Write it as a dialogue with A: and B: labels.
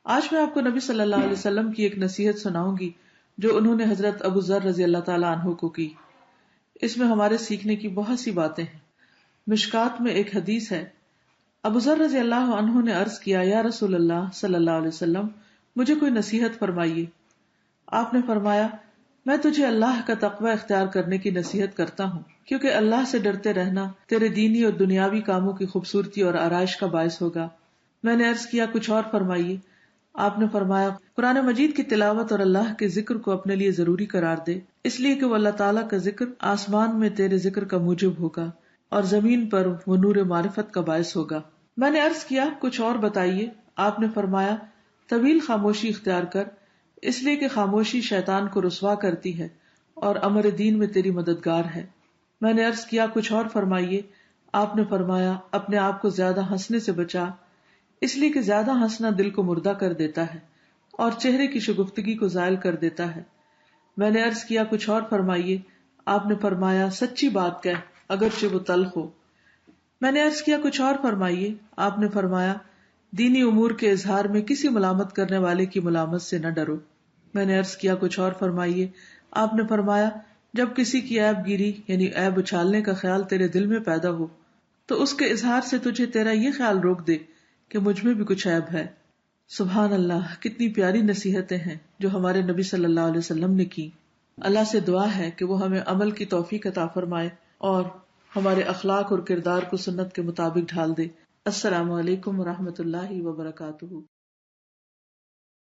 A: آج میں آپ کو نبی صلی اللہ علیہ وسلم کی ایک نصیحت سناؤں گی جو انہوں نے حضرت ابو ذر رضی اللہ تعالیٰ عنہ کو کی. اس میں ہمارے سیکھنے کی بہت سی باتیں ہیں. مشکات میں ایک حدیث ہے. ابو ذر رضی اللہ عنہ نے عرض کیا، یا رسول اللہ صلی اللہ علیہ وسلم، مجھے کوئی نصیحت فرمائیے. آپ نے فرمایا، میں تجھے اللہ کا تقوی اختیار کرنے کی نصیحت کرتا ہوں، کیونکہ اللہ سے ڈرتے رہنا تیرے دینی اور دنیاوی کاموں کی خوبصورتی اور آرائش کا باعث ہوگا. میں نے عرض کیا، کچھ اور فرمائیے. آپ نے فرمایا، قرآن مجید کی تلاوت اور اللہ کے ذکر کو اپنے لیے ضروری قرار دے، اس لیے کہ وہ اللہ تعالیٰ کا ذکر آسمان میں تیرے ذکر کا موجب ہوگا اور زمین پر وہ نور معرفت کا باعث ہوگا. میں نے عرض کیا، کچھ اور بتائیے. آپ نے فرمایا، طویل خاموشی اختیار کر، اس لیے کہ خاموشی شیطان کو رسوا کرتی ہے اور امر دین میں تیری مددگار ہے. میں نے عرض کیا، کچھ اور فرمائیے. آپ نے فرمایا، اپنے آپ کو زیادہ ہنسنے سے بچا، اس لیے کہ زیادہ ہنسنا دل کو مردہ کر دیتا ہے اور چہرے کی شگفتگی کو زائل کر دیتا ہے. میں نے عرض کیا، کچھ اور فرمائیے. آپ نے فرمایا، سچی بات کہہ اگرچہ وہ تلخ ہو. میں نے عرض کیا، کچھ اور فرمائیے. آپ نے فرمایا، دینی امور کے اظہار میں کسی ملامت کرنے والے کی ملامت سے نہ ڈرو. میں نے عرض کیا، کچھ اور فرمائیے. آپ نے فرمایا، جب کسی کی عیب گیری یعنی عیب اچھالنے کا خیال تیرے دل میں پیدا ہو تو اس کے اظہار سے تجھے تیرا یہ خیال روک دے کہ مجھ میں بھی کچھ عیب ہے. سبحان اللہ، کتنی پیاری نصیحتیں ہیں جو ہمارے نبی صلی اللہ علیہ وسلم نے کی. اللہ سے دعا ہے کہ وہ ہمیں عمل کی توفیق عطا فرمائے اور ہمارے اخلاق اور کردار کو سنت کے مطابق ڈھال دے. السلام علیکم ورحمۃ اللہ وبرکاتہ.